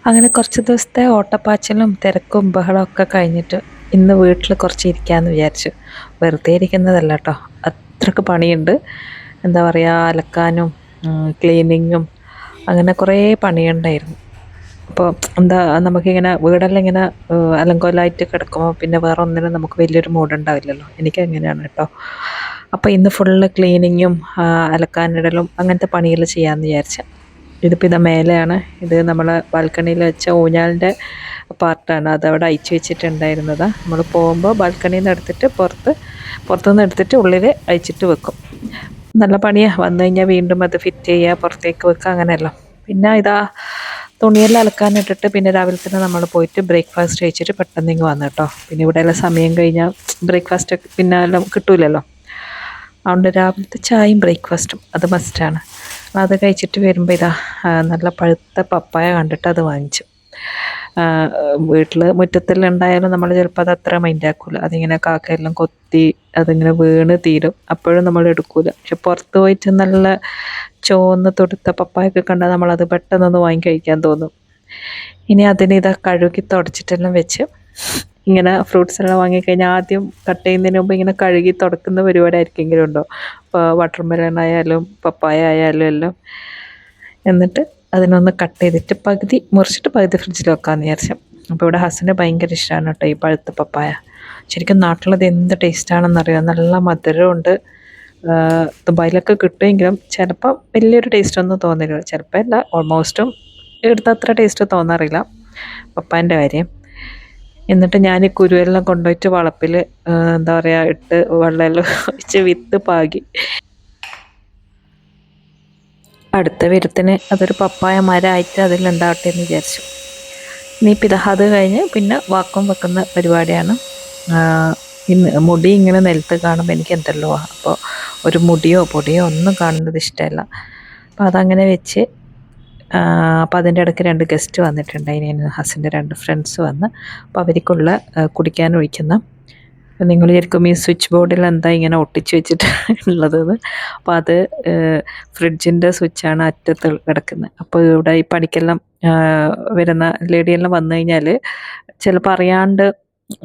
അങ്ങനെ കുറച്ച് ദിവസത്തെ ഓട്ടപ്പാച്ചിലും തിരക്കും ബഹളമൊക്കെ കഴിഞ്ഞിട്ട് ഇന്ന് വീട്ടിൽ കുറച്ച് ഇരിക്കാമെന്ന് വിചാരിച്ചു. വെറുതെ ഇരിക്കുന്നതല്ല കേട്ടോ, അത്രയ്ക്ക് പണിയുണ്ട്. എന്താ പറയുക, അലക്കാനും ക്ലീനിങ്ങും അങ്ങനെ കുറേ പണിയുണ്ടായിരുന്നു. അപ്പോൾ എന്താ, നമുക്കിങ്ങനെ വീടെല്ലാം ഇങ്ങനെ അലങ്കോലമായിട്ട് കിടക്കുമ്പോൾ പിന്നെ വേറെ ഒന്നിനും നമുക്ക് വലിയൊരു മൂഡുണ്ടാവില്ലല്ലോ. എനിക്കങ്ങനെയാണ് കേട്ടോ. അപ്പോൾ ഇന്ന് ഫുള്ള് ക്ലീനിങ്ങും അലക്കാനിടലും അങ്ങനത്തെ പണികൾ ചെയ്യാമെന്ന് വിചാരിച്ചു. ഇതിപ്പോൾ ഇതാ മേലെയാണ്. ഇത് നമ്മൾ ബാൽക്കണിയിൽ വെച്ച ഊഞ്ഞാലിൻ്റെ പാർട്ടാണ്. അതവിടെ അയച്ചു വെച്ചിട്ടുണ്ടായിരുന്നതാണ്. നമ്മൾ പോകുമ്പോൾ ബാൽക്കണിയിൽ നിന്ന് എടുത്തിട്ട് പുറത്തുനിന്ന് എടുത്തിട്ട് ഉള്ളിൽ അയച്ചിട്ട് വെക്കും. നല്ല പണിയാണ്. വന്നു കഴിഞ്ഞാൽ വീണ്ടും അത് ഫിറ്റ് ചെയ്യുക, പുറത്തേക്ക് വെക്കുക, അങ്ങനെയല്ലോ. പിന്നെ ഇതാ തുണിയെല്ലാം അലക്കാനിട്ടിട്ട് പിന്നെ രാവിലെ തന്നെ നമ്മൾ പോയിട്ട് ബ്രേക്ക്ഫാസ്റ്റ് കഴിച്ചിട്ട് പെട്ടെന്ന് ഇങ്ങ് വന്നു കേട്ടോ. പിന്നെ ഇവിടെ എല്ലാം സമയം കഴിഞ്ഞാൽ ബ്രേക്ക്ഫാസ്റ്റ് പിന്നെ എല്ലാം കിട്ടൂലല്ലോ. അതുകൊണ്ട് രാവിലത്തെ ചായയും ബ്രേക്ക്ഫാസ്റ്റും അത് മസ്റ്റാണ്. അത് കഴിച്ചിട്ട് വരുമ്പോൾ ഇതാ നല്ല പഴുത്ത പപ്പായ കണ്ടിട്ട് അത് വാങ്ങിച്ചു. വീട്ടിൽ മുറ്റത്തെല്ലാം ഉണ്ടായാലും നമ്മൾ ചിലപ്പോൾ അത് അത്ര മൈൻഡാക്കൂല. അതിങ്ങനെ കാക്കയെല്ലാം കൊത്തി അതിങ്ങനെ വീണ് തീരും. അപ്പോഴും നമ്മൾ എടുക്കൂല. പക്ഷെ പുറത്ത് പോയിട്ട് നല്ല ചുവന്ന് തൊടുത്ത പപ്പായൊക്കെ കണ്ടാൽ നമ്മളത് പെട്ടെന്നൊന്ന് വാങ്ങി കഴിക്കാൻ തോന്നും. ഇനി അതിന് ഇതാ കഴുകി തുടച്ചിട്ടെല്ലാം വെച്ച് ഇങ്ങനെ ഫ്രൂട്ട്സ് എല്ലാം വാങ്ങിക്കഴിഞ്ഞാൽ ആദ്യം കട്ട് ചെയ്യുന്നതിന് മുമ്പ് ഇങ്ങനെ കഴുകി തുടക്കുന്ന പരിപാടി ആയിരിക്കെങ്കിലും ഉണ്ടോ? ഇപ്പോൾ വാട്ടർ മെലൺ ആയാലും പപ്പായ ആയാലും എല്ലാം. എന്നിട്ട് അതിനൊന്ന് കട്ട് ചെയ്തിട്ട് പകുതി മുറിച്ചിട്ട് പകുതി ഫ്രിഡ്ജിൽ വെക്കാമെന്ന് വിചാരിച്ചു. അപ്പോൾ ഇവിടെ ഹസ്സിന് ഭയങ്കര ഇഷ്ടമാണ് കേട്ടോ ഈ പഴുത്ത പപ്പായ. ശരിക്കും നാട്ടിലത് എന്ത് ടേസ്റ്റാണെന്നറിയാം. നല്ല മധുരമുണ്ട്. ദുബായിലൊക്കെ കിട്ടുമെങ്കിലും ചിലപ്പോൾ വലിയൊരു ടേസ്റ്റൊന്നും തോന്നില്ല. ചിലപ്പോൾ അല്ല, ഓൾമോസ്റ്റും ഇവിടുത്തെ അത്ര ടേസ്റ്റ് തോന്നാറില്ല പപ്പായൻ്റെ കാര്യം. എന്നിട്ട് ഞാൻ ഈ കുരുവെല്ലാം കൊണ്ടുപോയിട്ട് വളപ്പിൽ എന്താ പറയുക ഇട്ട് വെള്ളമെല്ലാം ഒഴിച്ച് വിത്ത് പാകി. അടുത്ത വിരുത്തിന് അതൊരു പപ്പായ മരമായിട്ട് അതിലുണ്ടാവട്ടെ എന്ന് വിചാരിച്ചു. ഇനിയിപ്പോൾ ഇത് അത് കഴിഞ്ഞ് പിന്നെ വാക്കും വെക്കുന്ന പരിപാടിയാണ്. ഇന്ന് മുടി ഇങ്ങനെ നിലത്ത് കാണുമ്പോൾ എനിക്ക് എന്തല്ലോ. അപ്പോൾ ഒരു മുടിയോ പൊടിയോ ഒന്നും കാണുന്നത് ഇഷ്ടമല്ല. അപ്പോൾ അതങ്ങനെ വെച്ച് അപ്പോൾ അതിൻ്റെ ഇടയ്ക്ക് 2 ഗസ്റ്റ് വന്നിട്ടുണ്ട്. അതിന് ഹസ്സിൻ്റെ 2 ഫ്രണ്ട്സ് വന്ന്. അപ്പോൾ അവർക്കുള്ള കുടിക്കാൻ ഒഴിക്കുന്ന, നിങ്ങൾ ശരിക്കും ഈ സ്വിച്ച് ബോർഡിൽ എന്താ ഇങ്ങനെ ഒട്ടിച്ച് വെച്ചിട്ട് ഉള്ളതെന്ന്. അപ്പോൾ അത് ഫ്രിഡ്ജിൻ്റെ സ്വിച്ചാണ് അറ്റത്ത് കിടക്കുന്നത്. അപ്പോൾ ഇവിടെ ഈ പണിക്കെല്ലാം വരുന്ന ലേഡിയെല്ലാം വന്നു കഴിഞ്ഞാൽ ചിലപ്പോൾ അറിയാണ്ട്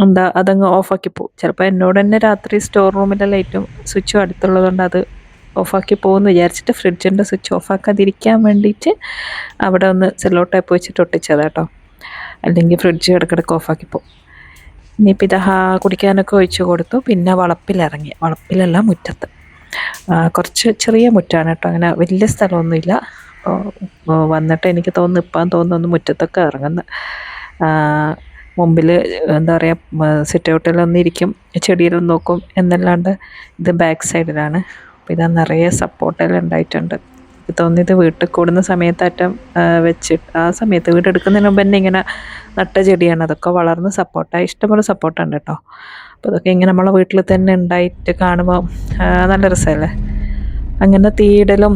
എന്താ അതങ്ങ് ഓഫാക്കി പോകും. ചിലപ്പോൾ എന്നോട് തന്നെ രാത്രി സ്റ്റോർ റൂമിലെ ലൈറ്റും സ്വിച്ചും അടുത്തുള്ളത് കൊണ്ട് അത് ഓഫാക്കി പോകുമെന്ന് വിചാരിച്ചിട്ട് ഫ്രിഡ്ജിൻ്റെ സ്വിച്ച് ഓഫാക്കാതിരിക്കാൻ വേണ്ടിയിട്ട് അവിടെ ഒന്ന് സെല്ലോ ടേപ്പ് വെച്ചിട്ട് ഒട്ടിച്ചതാണ് കേട്ടോ. അല്ലെങ്കിൽ ഫ്രിഡ്ജ് ഇടയ്ക്കിടയ്ക്ക് ഓഫാക്കി പോകും. ഇനിയിപ്പോൾ ഇത് കുടിക്കാനൊക്കെ ഒഴിച്ച് കൊടുത്തു. പിന്നെ വളപ്പിലിറങ്ങി. വളപ്പിലല്ല, മുറ്റത്ത്. കുറച്ച് ചെറിയ മുറ്റാണ് കേട്ടോ, അങ്ങനെ വലിയ സ്ഥലമൊന്നുമില്ല. അപ്പോൾ വന്നിട്ട് എനിക്ക് തോന്നുന്നു ഇപ്പം തോന്നുന്നു മുറ്റത്തൊക്കെ ഇറങ്ങുന്നത്. മുമ്പിൽ എന്താ പറയുക, സിറ്റ് ഔട്ടിലൊന്നിരിക്കും, ചെടിയിലും നോക്കും എന്നല്ലാണ്ട്. ഇത് ബാക്ക് സൈഡിലാണ്. അപ്പോൾ ഇതാ നിറയെ സപ്പോർട്ടെല്ലാം ഉണ്ടായിട്ടുണ്ട്. എനിക്ക് തോന്നിയത് വീട്ടിൽ കൂടുന്ന സമയത്താറ്റം വെച്ചിട്ട് ആ സമയത്ത് വീടെടുക്കുന്നതിന് മുമ്പ് തന്നെ ഇങ്ങനെ നട്ട ചെടിയാണ്. അതൊക്കെ വളർന്ന് സപ്പോർട്ടായി ഇഷ്ടംപോലെ സപ്പോർട്ടുണ്ട് കേട്ടോ. അപ്പോൾ അതൊക്കെ ഇങ്ങനെ നമ്മളെ വീട്ടിൽ തന്നെ ഉണ്ടായിട്ട് കാണുമ്പോൾ നല്ല രസമല്ലേ. അങ്ങനെ തീയിടലും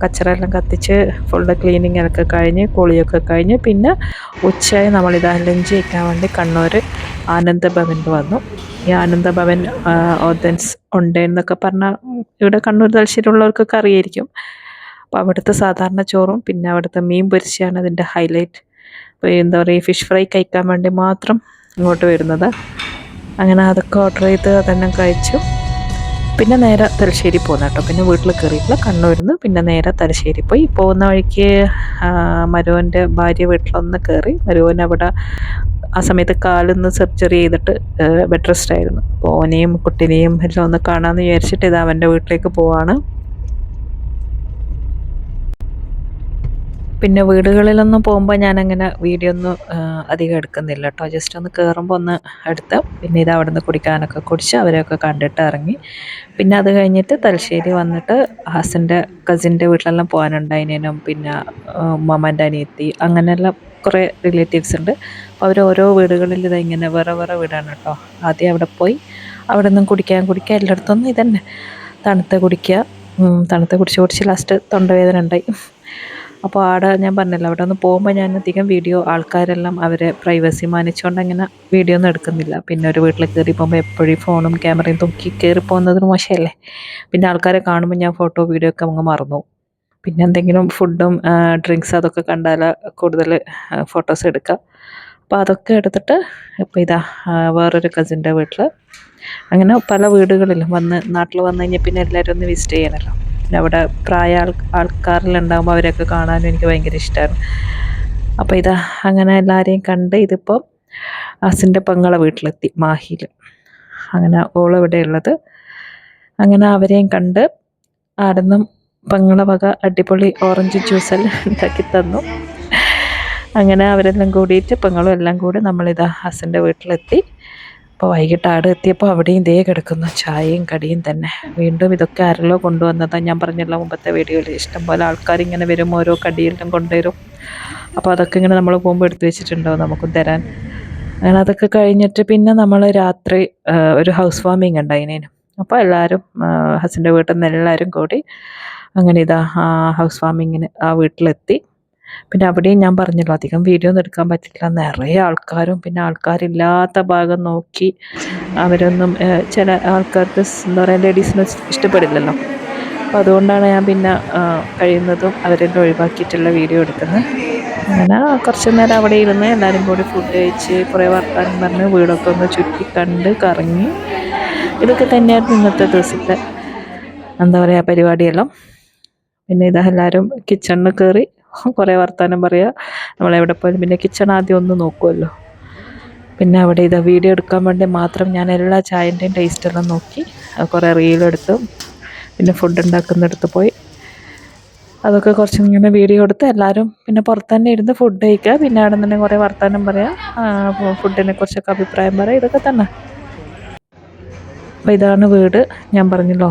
കച്ചറെല്ലാം കത്തിച്ച് ഫുള്ള് ക്ലീനിങ് ഒക്കെ കഴിഞ്ഞ് കുളിയൊക്കെ കഴിഞ്ഞ് പിന്നെ ഉച്ചയായി നമ്മളിതാ ലഞ്ച് കഴിക്കാൻ വേണ്ടി കണ്ണൂർ ആനന്ദഭവനിൽ വന്നു. ഈ ആനന്ദഭവൻ ഓതൻസ് ഉണ്ടെന്നൊക്കെ പറഞ്ഞാൽ ഇവിടെ കണ്ണൂർ തലശ്ശേരിയുള്ളവർക്കൊക്കെ അറിയായിരിക്കും. അപ്പോൾ അവിടുത്തെ സാധാരണ ചോറും പിന്നെ അവിടുത്തെ മീൻ പൊരിച്ചയാണ് അതിൻ്റെ ഹൈലൈറ്റ്. അപ്പോൾ എന്താ പറയുക, ഫിഷ് ഫ്രൈ കഴിക്കാൻ വേണ്ടി മാത്രം ഇങ്ങോട്ട് വരുന്നത്. അങ്ങനെ അതൊക്കെ ഓർഡർ ചെയ്ത് അതെല്ലാം കഴിച്ചു. പിന്നെ നേരെ തലശ്ശേരി പോകുന്ന കേട്ടോ. പിന്നെ വീട്ടിൽ കയറിയിട്ടില്ല. കണ്ണൂരിൽ നിന്ന് പിന്നെ നേരെ തലശ്ശേരി പോയി. പോകുന്ന വഴിക്ക് മരുവൻ്റെ ഭാര്യ വീട്ടിലൊന്ന് കയറി. മരുവൻ അവിടെ ആ സമയത്ത് കാലൊന്ന് സർജറി ചെയ്തിട്ട് ബെഡ് റെസ്റ്റ് ആയിരുന്നു. അപ്പോൾ ഓനെയും കുട്ടിനെയും എല്ലാം ഒന്ന് കാണാമെന്ന് വിചാരിച്ചിട്ട് ഇത് അവൻ്റെ വീട്ടിലേക്ക് പോവാണ്. പിന്നെ വീടുകളിലൊന്നും പോകുമ്പോൾ ഞാനങ്ങനെ വീഡിയോ ഒന്നും അധികം എടുക്കുന്നില്ല കേട്ടോ. ജസ്റ്റ് ഒന്ന് കയറുമ്പോൾ ഒന്ന് എടുത്ത് പിന്നെ ഇത് അവിടെ നിന്ന് കുടിക്കാനൊക്കെ കുടിച്ച് അവരെയൊക്കെ കണ്ടിട്ട് ഇറങ്ങി. പിന്നെ അത് കഴിഞ്ഞിട്ട് തലശ്ശേരി വന്നിട്ട് ഹസിൻ്റെ കസിൻ്റെ വീട്ടിലെല്ലാം പോകാനുണ്ടായതിനും പിന്നെ ഉമ്മാമ്മൻ്റെ അനിയത്തി അങ്ങനെയെല്ലാം കുറേ റിലേറ്റീവ്സ് ഉണ്ട്. അപ്പോൾ അവർ ഓരോ വീടുകളിൽ ഇങ്ങനെ വേറെ വേറെ വീടാണ് കേട്ടോ. ആദ്യം അവിടെ പോയി അവിടെ നിന്നും കുടിക്കുക എല്ലായിടത്തൊന്നും ഇതന്നെ തണുത്ത കുടിക്കുക. തണുത്ത കുടിച്ച് ലാസ്റ്റ് തൊണ്ടവേദന ഉണ്ടായി. അപ്പോൾ അവിടെ ഞാൻ പറഞ്ഞല്ലോ, അവിടെ ഒന്ന് പോകുമ്പോൾ ഞാൻ അധികം വീഡിയോ ആൾക്കാരെല്ലാം അവരെ പ്രൈവസി മാനിച്ചുകൊണ്ട് അങ്ങനെ വീഡിയോ ഒന്നും എടുക്കുന്നില്ല. പിന്നെ ഒരു വീട്ടിൽ കയറി പോകുമ്പോൾ എപ്പോഴും ഫോണും ക്യാമറയും തൂക്കി കയറി പോകുന്നതിന് മോശമല്ലേ. പിന്നെ ആൾക്കാരെ കാണുമ്പോൾ ഞാൻ ഫോട്ടോ വീഡിയോ ഒക്കെ അങ്ങ് മറന്നു. പിന്നെ എന്തെങ്കിലും ഫുഡും ഡ്രിങ്ക്സ് അതൊക്കെ കണ്ടാൽ കൂടുതൽ ഫോട്ടോസ് എടുക്കാം. അപ്പോൾ അതൊക്കെ എടുത്തിട്ട് ഇപ്പോൾ ഇതാ വേറൊരു കസിൻ്റെ വീട്ടിൽ, അങ്ങനെ പല വീടുകളിലും നാട്ടിൽ വന്നു കഴിഞ്ഞാൽ പിന്നെ എല്ലാവരും ഒന്ന് വിസിറ്റ് ചെയ്യണമല്ലോ. പിന്നെ അവിടെ ആൾക്കാരിലുണ്ടാകുമ്പോൾ അവരെയൊക്കെ കാണാനും എനിക്ക് ഭയങ്കര ഇഷ്ടമാണ്. അപ്പോൾ ഇതാ അങ്ങനെ എല്ലാവരെയും കണ്ട് ഇതിപ്പോൾ അസിൻ്റെ പെങ്ങളെ വീട്ടിലെത്തി മാഹിയിൽ. അങ്ങനെ ഓളിവിടെ ഉള്ളത്. അങ്ങനെ അവരെയും കണ്ട് ആടുന്നും പെങ്ങളെ വക അടിപൊളി ഓറഞ്ച് ജ്യൂസെല്ലാം ഉണ്ടാക്കി തന്നു. അങ്ങനെ അവരെല്ലാം കൂടിയിട്ട് പെങ്ങളും എല്ലാം കൂടി നമ്മളിതാ അസിൻ്റെ വീട്ടിലെത്തി. അപ്പോൾ വൈകിട്ട് ആടെ എത്തിയപ്പോൾ അവിടെയും ഇതേ കിടക്കുന്നു, ചായയും കടിയും തന്നെ. വീണ്ടും ഇതൊക്കെ ആരെല്ലോ കൊണ്ടുവന്നതാണ്. ഞാൻ പറഞ്ഞല്ലോ മുമ്പത്തെ വീഡിയോയിൽ, ഇഷ്ടംപോലെ ആൾക്കാരിങ്ങനെ വരും, ഓരോ കടിയെല്ലാം കൊണ്ടുവരും. അപ്പോൾ അതൊക്കെ ഇങ്ങനെ നമ്മൾ പോകുമ്പോൾ എടുത്ത് വെച്ചിട്ടുണ്ടാവും നമുക്കും തരാൻ. അങ്ങനെ അതൊക്കെ കഴിഞ്ഞിട്ട് പിന്നെ നമ്മൾ രാത്രി ഒരു ഹൗസ് വാമിങ് ഉണ്ടായിനേനു. അപ്പോൾ എല്ലാവരും ഹസിൻ്റെ വീട്ടിൽ നിന്ന് എല്ലാവരും കൂടി അങ്ങനെ ഇതാ ഹൗസ് വാമിങ്ങിന് ആ വീട്ടിലെത്തി. പിന്നെ അവിടെയും ഞാൻ പറഞ്ഞല്ലോ അധികം വീഡിയോ ഒന്നും എടുക്കാൻ പറ്റില്ല, നിറയെ ആൾക്കാരും. പിന്നെ ആൾക്കാരില്ലാത്ത ഭാഗം നോക്കി അവരൊന്നും ചില ആൾക്കാർക്ക് എന്താ പറയുക, ലേഡീസിന് ഇഷ്ടപ്പെടില്ലല്ലോ. അപ്പോൾ അതുകൊണ്ടാണ് ഞാൻ പിന്നെ കഴിയുന്നതും അവരെല്ലാം ഒഴിവാക്കിയിട്ടുള്ള വീഡിയോ എടുക്കുന്നത്. അങ്ങനെ കുറച്ച് നേരം അവിടെ ഇരുന്ന് എല്ലാവരും കൂടി ഫുഡ് കഴിച്ച് കുറേ വർത്താനം പറഞ്ഞ് വീടൊക്കെ ഒന്ന് ചുറ്റി കണ്ട് കറങ്ങി. ഇതൊക്കെ തന്നെയായിരുന്നു ഇന്നത്തെ ദിവസത്തെ എന്താ പറയുക പരിപാടിയെല്ലാം. പിന്നെ ഇതാ എല്ലാവരും കിച്ചണിൽ കയറി കുറേ വർത്താനം പറയുക. നമ്മളെവിടെ പോയാലും പിന്നെ കിച്ചൺ ആദ്യം ഒന്ന് നോക്കുമല്ലോ. പിന്നെ അവിടെ ഇതാ വീഡിയോ എടുക്കാൻ വേണ്ടി മാത്രം ഞാൻ എല്ലാ ചായൻ്റെയും ടേസ്റ്റെല്ലാം നോക്കി കുറേ റീലെടുത്തു. പിന്നെ ഫുഡ് ഉണ്ടാക്കുന്നിടത്ത് പോയി അതൊക്കെ കുറച്ചിങ്ങനെ വീഡിയോ എടുത്ത് എല്ലാവരും പിന്നെ പുറത്ത് തന്നെ ഇരുന്ന് ഫുഡ് കഴിക്കുക. പിന്നെ അവിടെ തന്നെ കുറേ വർത്താനം പറയാം, ഫുഡിനെ കുറിച്ചൊക്കെ അഭിപ്രായം പറയാം, ഇതൊക്കെ തന്നെ. അപ്പോൾ ഇതാണ് വീട്. ഞാൻ പറഞ്ഞല്ലോ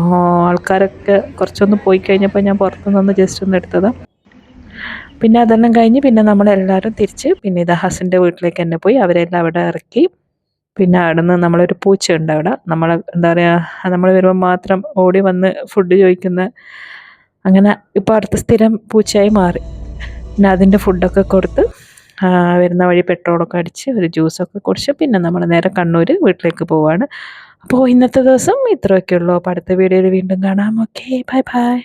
ആൾക്കാരൊക്കെ കുറച്ചൊന്ന് പോയി കഴിഞ്ഞപ്പോൾ ഞാൻ പുറത്തുനിന്ന് ജസ്റ്റ് ഒന്ന് എടുത്തതാണ്. പിന്നെ അതെല്ലാം കഴിഞ്ഞ് പിന്നെ നമ്മളെല്ലാവരും തിരിച്ച് പിന്നെ ഇത് ഹസിൻ്റെ വീട്ടിലേക്ക് തന്നെ പോയി അവരെല്ലാം അവിടെ ഇറക്കി. പിന്നെ അവിടെ നിന്ന് നമ്മളൊരു പൂച്ചയുണ്ട് അവിടെ, നമ്മൾ എന്താ പറയുക, നമ്മൾ വരുമ്പോൾ മാത്രം ഓടി വന്ന് ഫുഡ് ചോദിക്കുന്ന, അങ്ങനെ ഇപ്പോൾ അടുത്ത സ്ഥിരം പൂച്ചയായി മാറി. പിന്നെ അതിൻ്റെ ഫുഡൊക്കെ കൊടുത്ത് വരുന്ന വഴി പെട്രോളൊക്കെ അടിച്ച് ഒരു ജ്യൂസൊക്കെ കുടിച്ച് പിന്നെ നമ്മൾ നേരെ കണ്ണൂർ വീട്ടിലേക്ക് പോവുകയാണ്. അപ്പോൾ ഇന്നത്തെ ദിവസം ഇത്രയൊക്കെ ഉള്ളൂ. അപ്പോൾ അടുത്ത വീഡിയോയിൽ വീണ്ടും കാണാം. Okay, bye bye.